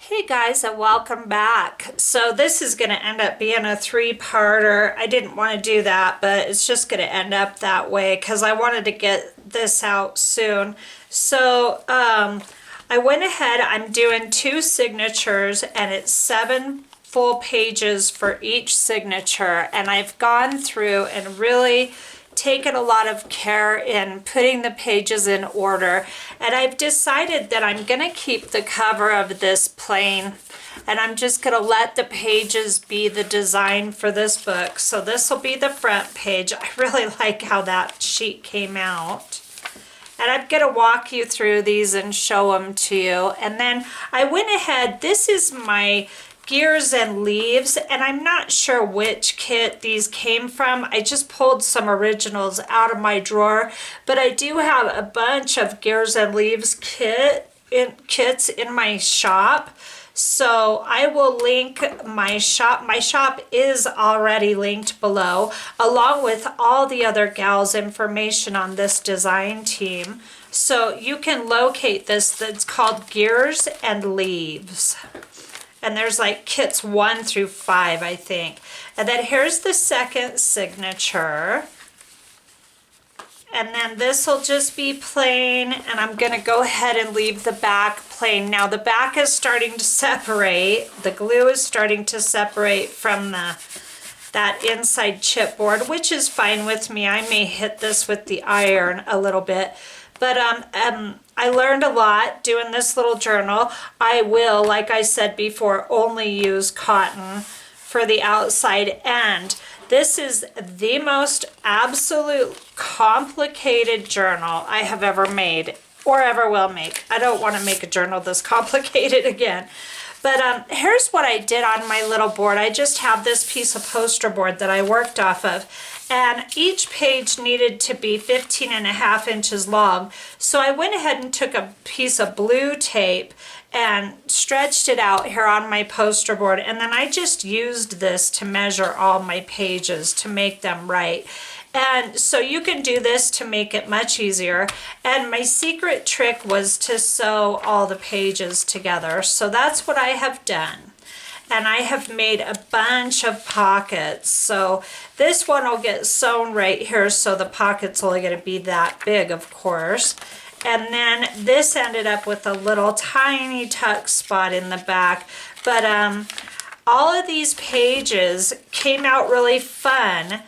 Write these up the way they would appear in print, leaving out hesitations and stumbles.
Hey guys, and welcome back. So this is going to end up being a three-parter. I didn't want to do that, but it's just going to end up that way because I wanted to get this out soon. So I went ahead, I'm doing 2 signatures and it's 7 full pages for each signature, and I've gone through and really taken a lot of care in putting the pages in order, and I've decided that I'm going to keep the cover of this plain, and I'm just going to let the pages be the design for this book. So this will be the front page. I really like how that sheet came out. And I'm going to walk you through these and show them to you. And then I went ahead, this is my Gears and Leaves, and I'm not sure which kit these came from. I just pulled some originals out of my drawer, but I do have a bunch of Gears and Leaves kits in my shop. So I will link my shop. My shop is already linked below, along with all the other gals' information on this design team. So you can locate this. That's called Gears and Leaves. And there's like kits 1 through 5, I think. And then here's the second signature. And then this will just be plain, and I'm going to go ahead and leave the back plain. Now the back is starting to separate. The glue is starting to separate from that inside chipboard, which is fine with me. I may hit this with the iron a little bit. But I learned a lot doing this little journal. I will, like I said before, only use cotton for the outside end. This is the most absolute complicated journal I have ever made or ever will make. I don't want to make a journal this complicated again. But here's what I did on my little board. I just have this piece of poster board that I worked off of. And each page needed to be 15.5 inches long. So I went ahead and took a piece of blue tape and stretched it out here on my poster board. And then I just used this to measure all my pages to make them right. And so you can do this to make it much easier. And my secret trick was to sew all the pages together. So that's what I have done. And I have made a bunch of pockets. So this one will get sewn right here, so the pocket's only going to be that big, of course. And then this ended up with a little tiny tuck spot in the back. But all of these pages came out really fun,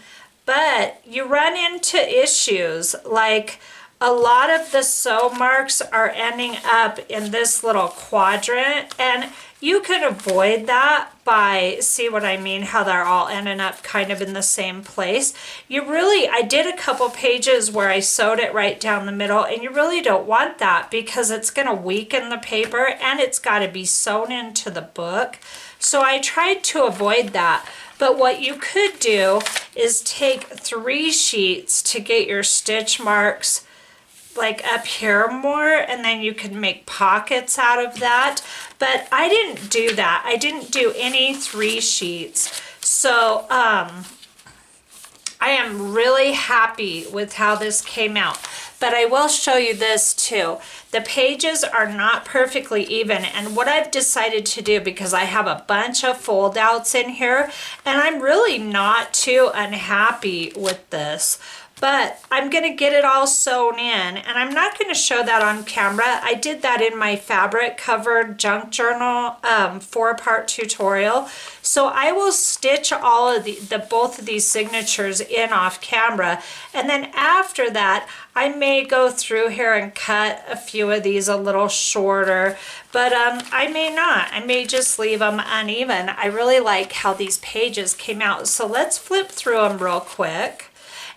but you run into issues like a lot of the sew marks are ending up in this little quadrant, and you can avoid that by, see what I mean, how they're all ending up kind of in the same place. I did a couple pages where I sewed it right down the middle, and you really don't want that because it's going to weaken the paper and it's got to be sewn into the book. So I tried to avoid that. But what you could do is take 3 sheets to get your stitch marks like up here more, and then you can make pockets out of that. But I didn't do that. I didn't do any 3 sheets. So I am really happy with how this came out. But I will show you this too. The pages are not perfectly even, and what I've decided to do, because I have a bunch of fold outs in here, and I'm really not too unhappy with this, but I'm going to get it all sewn in, and I'm not going to show that on camera. I did that in my fabric covered junk journal 4-part tutorial. So I will stitch all of both of these signatures in off camera, and then after that I may go through here and cut a few of these a little shorter, but I may not. I may just leave them uneven. I really like how these pages came out. So let's flip through them real quick.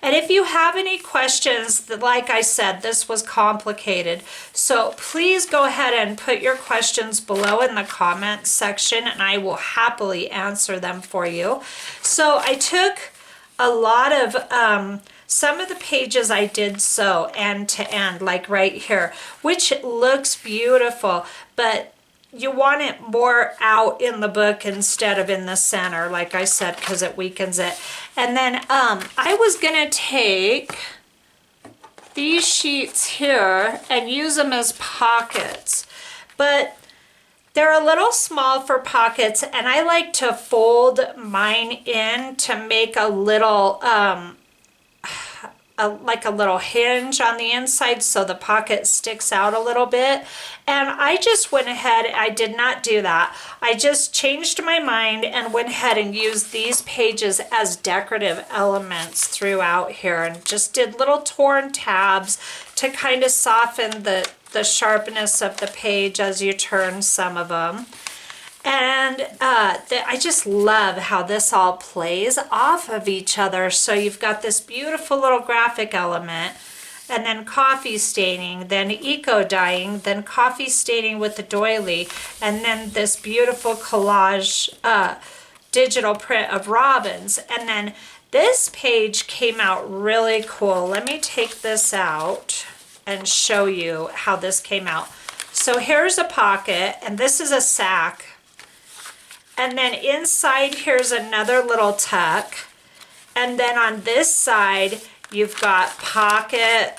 And if you have any questions, like I said, this was complicated. So please go ahead and put your questions below in the comments section, and I will happily answer them for you. So I took a lot of, some of the pages I did sew end to end, like right here, which looks beautiful, but you want it more out in the book instead of in the center, like I said, because it weakens it. And then I was going to take these sheets here and use them as pockets. But They're a little small for pockets, and I like to fold mine in to make a little, like a little hinge on the inside so the pocket sticks out a little bit. And I just went ahead, I did not do that. I just changed my mind and went ahead and used these pages as decorative elements throughout here, and just did little torn tabs to kind of soften the sharpness of the page as you turn some of them. And I just love how this all plays off of each other. So you've got this beautiful little graphic element, and then coffee staining, then eco dyeing, then coffee staining with the doily, and then this beautiful collage digital print of Robyn's. And then this page came out really cool. Let me take this out and show you how this came out. So here's a pocket, and this is a sack. And then inside here's another little tuck. And then on this side, you've got pocket,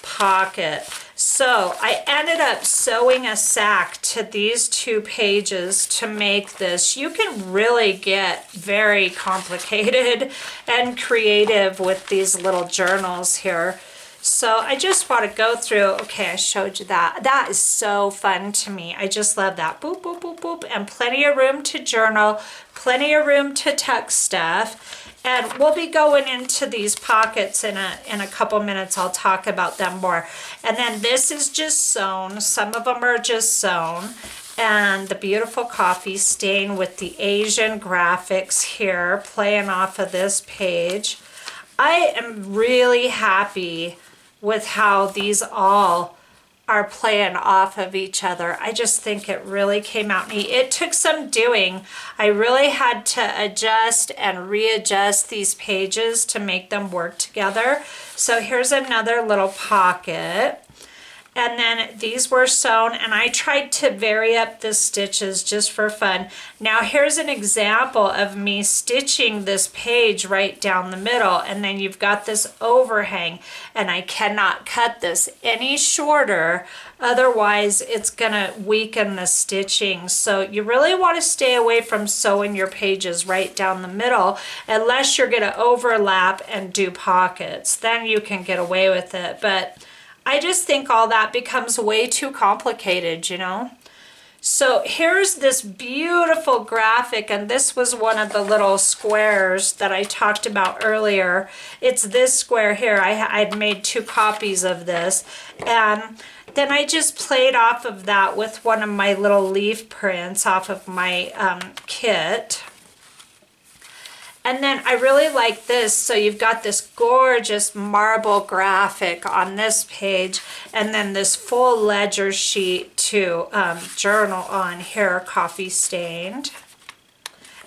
pocket. So I ended up sewing a sack to these two pages to make this. You can really get very complicated and creative with these little journals here. So I just want to go through, okay, I showed you that. That is so fun to me. I just love that. Boop, boop, boop, boop. And plenty of room to journal, plenty of room to tuck stuff. And we'll be going into these pockets in a couple minutes. I'll talk about them more. And then this is just sewn. Some of them are just sewn. And the beautiful coffee stain with the Asian graphics here playing off of this page. I am really happy with how these all are playing off of each other. I just think it really came out neat. It took some doing. I really had to adjust and readjust these pages to make them work together. So here's another little pocket. And then these were sewn, and I tried to vary up the stitches just for fun. Now here's an example of me stitching this page right down the middle, and then you've got this overhang, and I cannot cut this any shorter, otherwise it's gonna weaken the stitching. So you really want to stay away from sewing your pages right down the middle unless you're gonna overlap and do pockets. Then you can get away with it, but I just think all that becomes way too complicated, you know? So here's this beautiful graphic, and this was one of the little squares that I talked about earlier. It's this square here. I'd made 2 copies of this, and then I just played off of that with one of my little leaf prints off of my kit. And then I really like this. So you've got this gorgeous marble graphic on this page, and then this full ledger sheet to journal on here, coffee stained.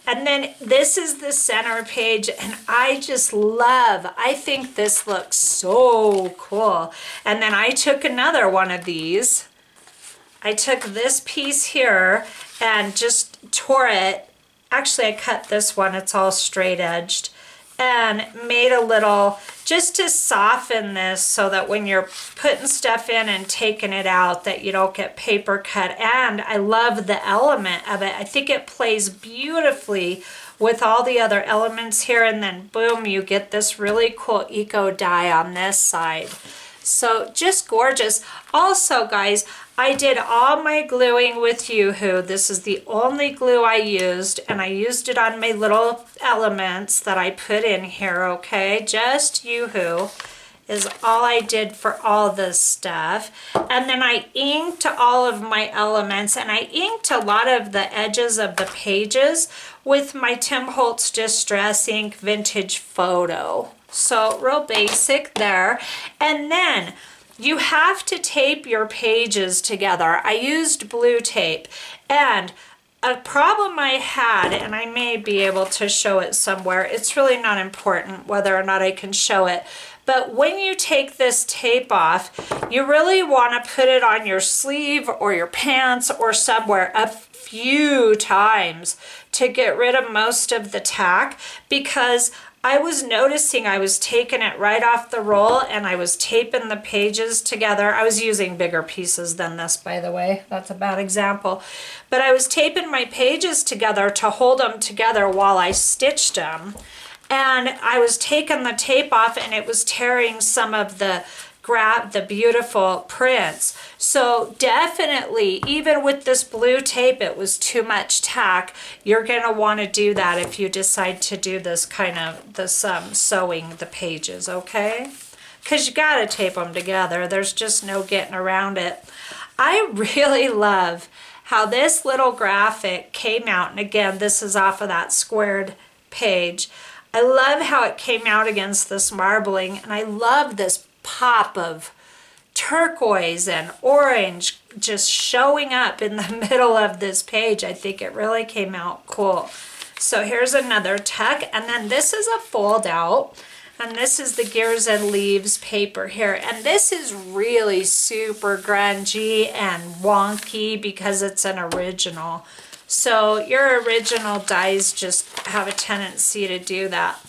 And then this is the center page, and I just love, I think this looks so cool. And then I took another one of these. I took this piece here and just tore it. Actually, I cut this one, it's all straight edged, and made a little, just to soften this so that when you're putting stuff in and taking it out that you don't get paper cut. And I love the element of it. I think it plays beautifully with all the other elements here, and then boom, you get this really cool eco dye on this side. So just gorgeous. Also, guys, I did all my gluing with Yoo-Hoo. This is the only glue I used, and I used it on my little elements that I put in here, okay? Just Yoo-Hoo is all I did for all this stuff. And then I inked all of my elements, and I inked a lot of the edges of the pages with my Tim Holtz Distress Ink Vintage Photo. So real basic there. And then you have to tape your pages together. I used blue tape, and a problem I had, and I may be able to show it somewhere, it's really not important whether or not I can show it, but when you take this tape off, you really want to put it on your sleeve or your pants or somewhere a few times to get rid of most of the tack, because I was noticing I was taking it right off the roll and I was taping the pages together. I was using bigger pieces than this, by the way. That's a bad example. But I was taping my pages together to hold them together while I stitched them. And I was taking the tape off and it was tearing some of the beautiful prints. So definitely, even with this blue tape, it was too much tack. You're gonna wanna do that if you decide to do this kind of, sewing the pages, okay? Because you gotta tape them together. There's just no getting around it. I really love how this little graphic came out. And again, this is off of that squared page. I love how it came out against this marbling, and I love this pop of turquoise and orange just showing up in the middle of this page. I think it really came out cool. So here's another tuck, and then this is a fold out, and this is the Gears and Leaves paper here, and this is really super grungy and wonky because it's an original. So your original dies just have a tendency to do that.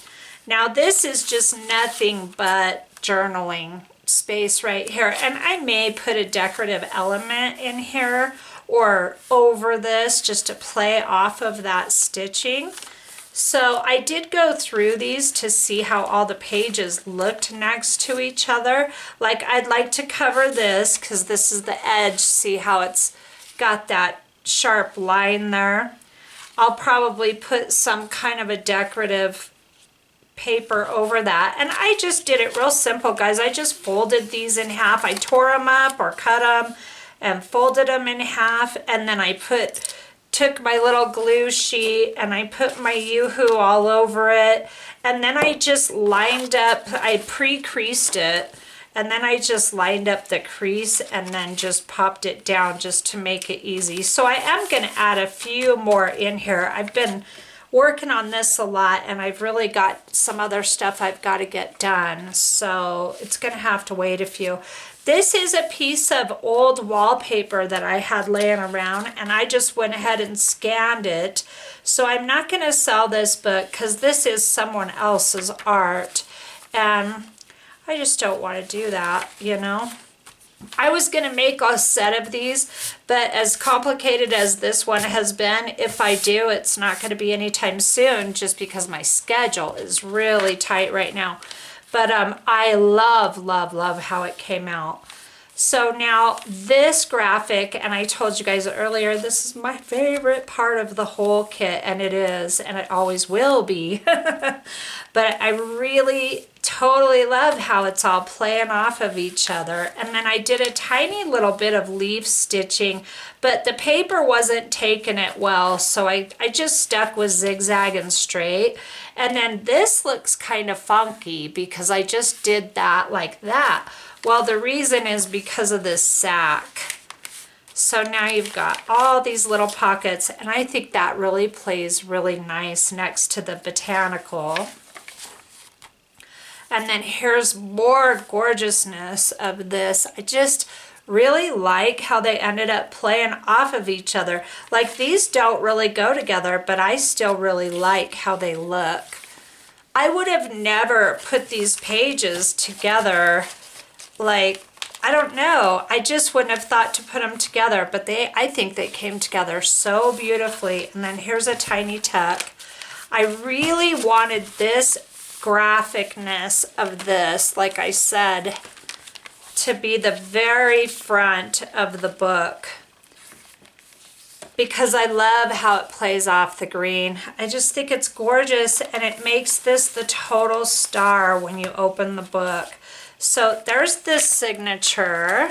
Now this is just nothing but journaling space right here, and I may put a decorative element in here or over this just to play off of that stitching. So I did go through these to see how all the pages looked next to each other. Like I'd like to cover this because this is the edge. See how it's got that sharp line there. I'll probably put some kind of a decorative paper over that, and I just did it real simple, guys. I just folded these in half. I tore them up or cut them and folded them in half, and then I took my little glue sheet and I put my Yoo-hoo all over it, and then I just lined up, I pre-creased it, and then I just lined up the crease and then just popped it down just to make it easy. So I am going to add a few more in here. I've been working on this a lot, and I've really got some other stuff I've got to get done. So it's going to have to wait a few. This is a piece of old wallpaper that I had laying around, and I just went ahead and scanned it. So I'm not going to sell this book because this is someone else's art, and I just don't want to do that, you know. I was going to make a set of these, but as complicated as this one has been, if I do, it's not going to be anytime soon just because my schedule is really tight right now. But I love, love, love how it came out. So now this graphic, and I told you guys earlier, this is my favorite part of the whole kit, and it is, and it always will be. But I really totally love how it's all playing off of each other. And then I did a tiny little bit of leaf stitching, but the paper wasn't taking it well, so I just stuck with zigzag and straight. And then this looks kind of funky because I just did that like that. Well, the reason is because of this sack. So now you've got all these little pockets, and I think that really plays really nice next to the botanical. And then here's more gorgeousness of this. I just really like how they ended up playing off of each other. Like these don't really go together, but I still really like how they look. I would have never put these pages together, like, I don't know. I just wouldn't have thought to put them together, but I think they came together so beautifully. And then here's a tiny tuck. I really wanted this graphicness of this, like I said, to be the very front of the book because I love how it plays off the green. I just think it's gorgeous, and it makes this the total star when you open the book. So there's this signature.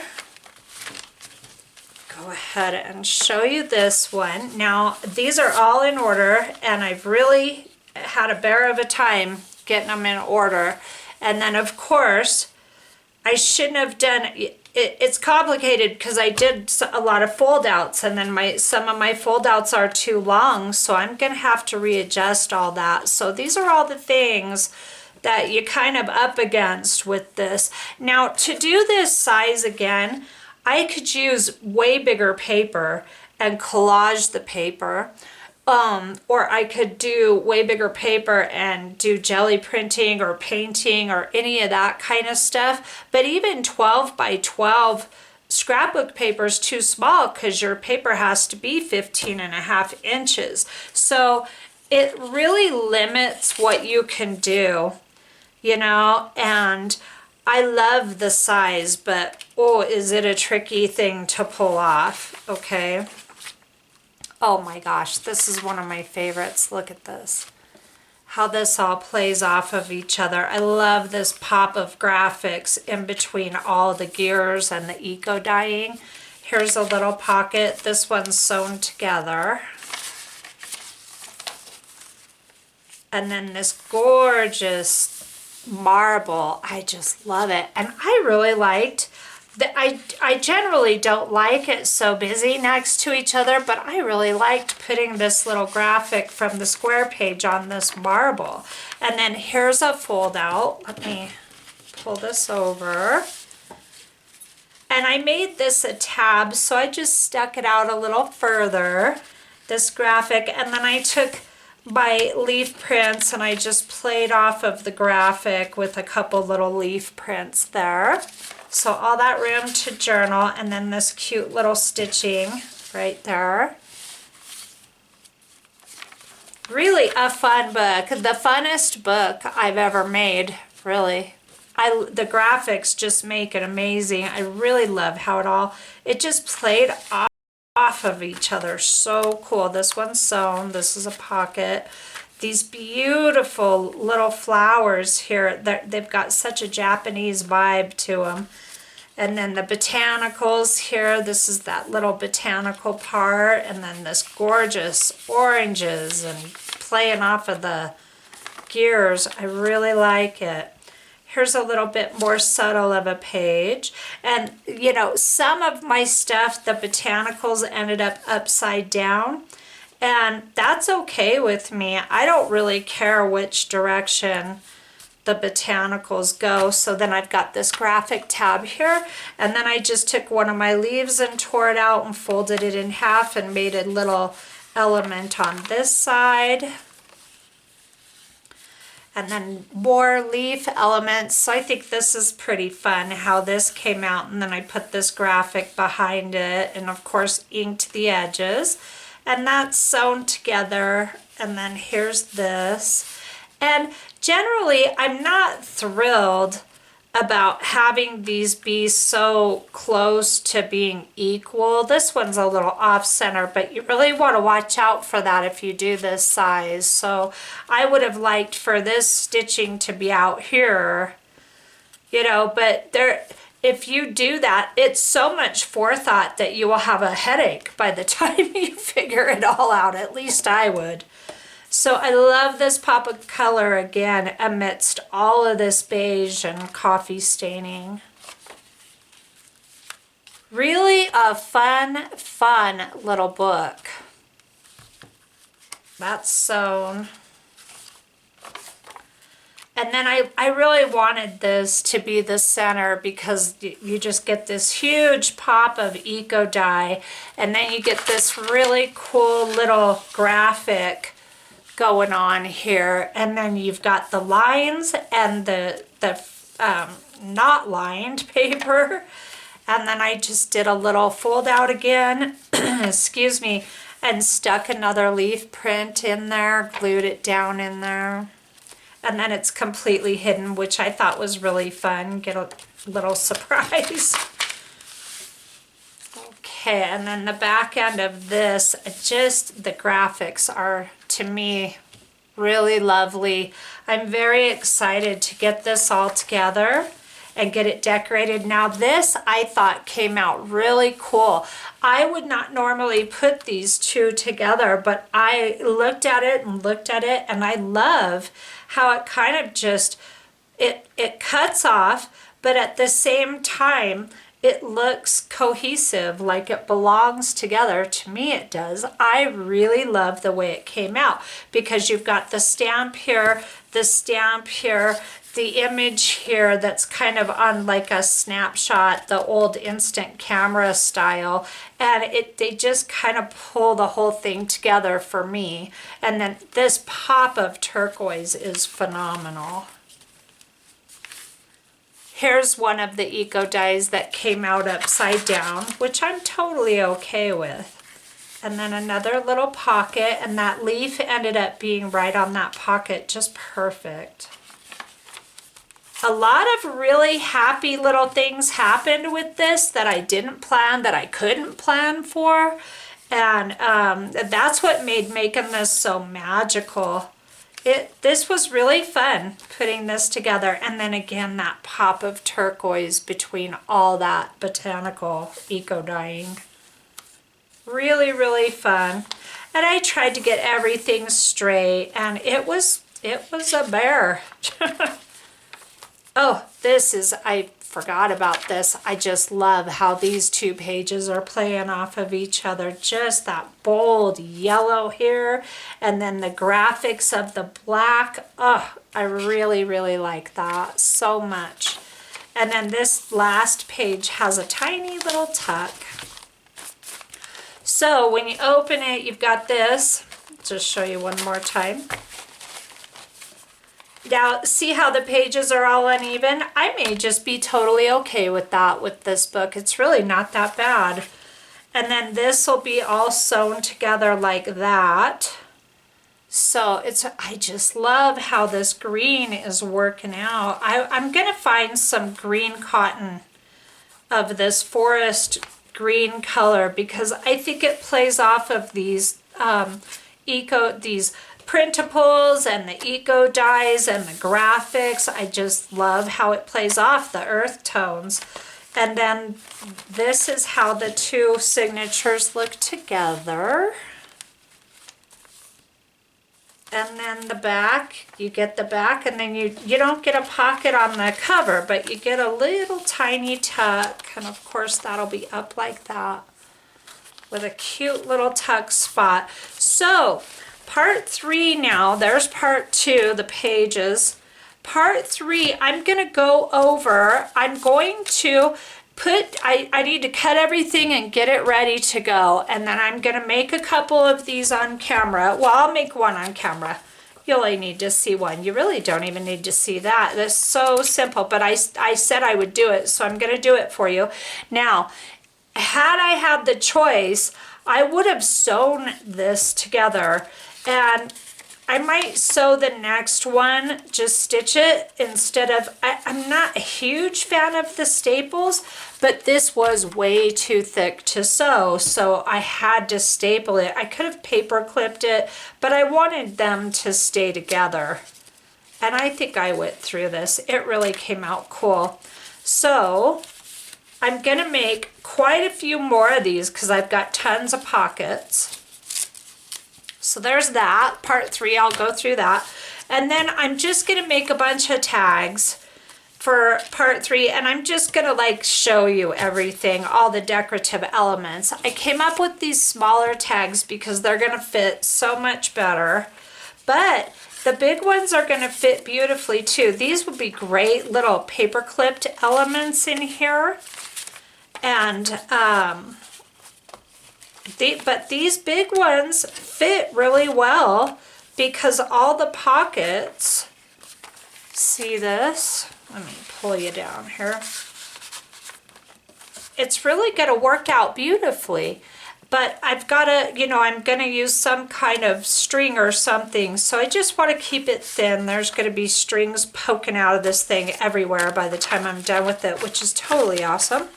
Go ahead and show you this one. Now these are all in order, and I've really had a bear of a time getting them in order. And then of course I shouldn't have done it's complicated because I did a lot of fold outs, and then some of my fold outs are too long, so I'm gonna have to readjust all that. So these are all the things that you kind of up against with this. Now to do this size again, I could use way bigger paper and collage the paper, Or I could do way bigger paper and do jelly printing or painting or any of that kind of stuff. But even 12 by 12 scrapbook paper is too small because your paper has to be 15.5 inches. So it really limits what you can do, you know, and I love the size, but oh, is it a tricky thing to pull off, okay? Oh my gosh, this is one of my favorites. Look at this. How this all plays off of each other. I love this pop of graphics in between all the gears and the eco dyeing. Here's a little pocket. This one's sewn together. And then this gorgeous marble. I just love it. And I really liked I generally don't like it so busy next to each other, but I really liked putting this little graphic from the square page on this marble. And then here's a fold out. Let me pull this over. And I made this a tab, so I just stuck it out a little further, this graphic, and then I took my leaf prints and I just played off of the graphic with a couple little leaf prints there. So all that room to journal, and then this cute little stitching right there. Really a fun book. The funnest book I've ever made, really. The graphics just make it amazing. I really love how it just played off of each other. So cool. This one's sewn. This is a pocket. These beautiful little flowers here, they've got such a Japanese vibe to them. And then the botanicals here, this is that little botanical part, and then this gorgeous oranges and playing off of the gears. I really like it. Here's a little bit more subtle of a page. And, you know, some of my stuff, the botanicals ended up upside down. And that's okay with me. I don't really care which direction the botanicals go. So then I've got this graphic tab here, and then I just took one of my leaves and tore it out and folded it in half and made a little element on this side. And then more leaf elements. So I think this is pretty fun how this came out, and then I put this graphic behind it and of course inked the edges. And that's sewn together, and then here's this. And generally, I'm not thrilled about having these be so close to being equal. This one's a little off center, but you really want to watch out for that if you do this size. So I would have liked for this stitching to be out here, you know, but if you do that, it's so much forethought that you will have a headache by the time you figure it all out. At least I would. So I love this pop of color again amidst all of this beige and coffee staining. Really a fun little book. That's sewn. And then I really wanted this to be the center because you just get this huge pop of eco dye, and then you get this really cool little graphic going on here, and then you've got the lines and the not lined paper, and then I just did a little fold out again, excuse me, and stuck another leaf print in there, glued it down in there. And then it's completely hidden, which I thought was really fun. Get a little surprise. Okay, and then the back end of this, just the graphics are, to me, really lovely. I'm very excited to get this all together and get it decorated. Now this, I thought, came out really cool. I would not normally put these two together, but I looked at it, and I love how it kind of just, it cuts off, but at the same time, it looks cohesive, like it belongs together. To me, it does. I really love the way it came out because you've got the stamp here, the stamp here, the image here that's kind of on like a snapshot, the old instant camera style, and they just kind of pull the whole thing together for me. And then this pop of turquoise is phenomenal. Here's one of the eco dies that came out upside down, which I'm totally okay with. And then another little pocket, and that leaf ended up being right on that pocket, just perfect. A lot of really happy little things happened with this that I didn't plan, that I couldn't plan for. And that's what made making this so magical. This was really fun putting this together. And then again, that pop of turquoise between all that botanical eco dyeing. Really, really fun. And I tried to get everything straight, and it was a bear. Oh, I forgot about this. I just love how these two pages are playing off of each other. Just that bold yellow here, and then the graphics of the black. Oh, I really, really like that so much. And then this last page has a tiny little tuck. So when you open it, you've got this. Just show you one more time. Now, see how the pages are all uneven? I may just be totally okay with that with this book. It's really not that bad. And then this will be all sewn together like that. So I just love how this green is working out. I'm going to find some green cotton of this forest green color, because I think it plays off of these these printables and the eco dyes and the graphics. I just love how it plays off the earth tones. And then this is how the two signatures look together. And then the back, you get the back, and then you don't get a pocket on the cover, but you get a little tiny tuck, and of course that'll be up like that with a cute little tuck spot. So part 3 now, there's part 2, the pages. Part 3, I'm going to go over, I'm going to I need to cut everything and get it ready to go. And then I'm going to make a couple of these on camera. Well, I'll make one on camera. You only need to see one. You really don't even need to see that. That's so simple, but I said I would do it, so I'm going to do it for you. Now, had I had the choice, I would have sewn this together, and I might sew the next one, just stitch it instead of, I'm not a huge fan of the staples, but this was way too thick to sew, so I had to staple it. I could have paper clipped it, but I wanted them to stay together. And I think I went through this. It really came out cool. So I'm gonna make quite a few more of these because I've got tons of pockets. So there's that, part 3, I'll go through that. And then I'm just gonna make a bunch of tags for part 3, and I'm just gonna like show you everything, all the decorative elements. I came up with these smaller tags because they're gonna fit so much better, but the big ones are gonna fit beautifully too. These would be great little paper clipped elements in here. And, but these big ones fit really well because all the pockets, see this? Let me pull you down here. It's really going to work out beautifully, but I've got to, I'm going to use some kind of string or something, so I just want to keep it thin. There's going to be strings poking out of this thing everywhere by the time I'm done with it, which is totally awesome.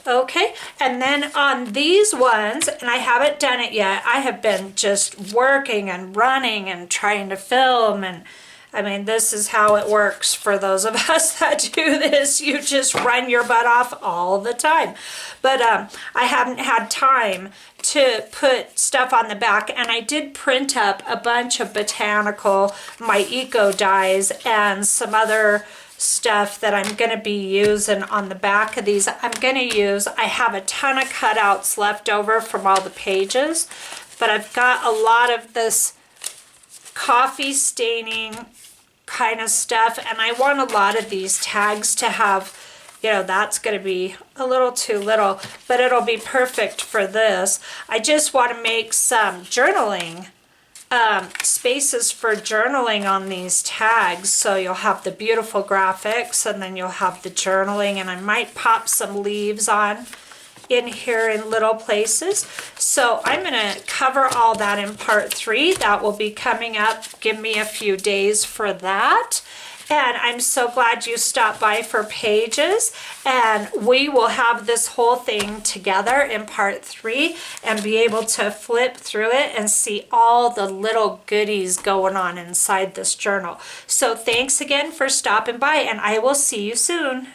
Okay, and then on these ones, and I haven't done it yet, I have been just working and running and trying to film, and I mean, this is how it works for those of us that do this. You just run your butt off all the time. But I haven't had time to put stuff on the back, and I did print up a bunch of botanical, my eco dyes, and some other stuff that I'm going to be using on the back of these. I have a ton of cutouts left over from all the pages, but I've got a lot of this coffee staining kind of stuff. And I want a lot of these tags to have, you know, that's going to be a little too little, but it'll be perfect for this. I just want to make some journaling spaces for journaling on these tags, so you'll have the beautiful graphics and then you'll have the journaling, and I might pop some leaves on in here in little places. So I'm going to cover all that in part 3. That will be coming up. Give me a few days for that. And I'm so glad you stopped by for Pages, and we will have this whole thing together in part 3 and be able to flip through it and see all the little goodies going on inside this journal. So thanks again for stopping by, and I will see you soon.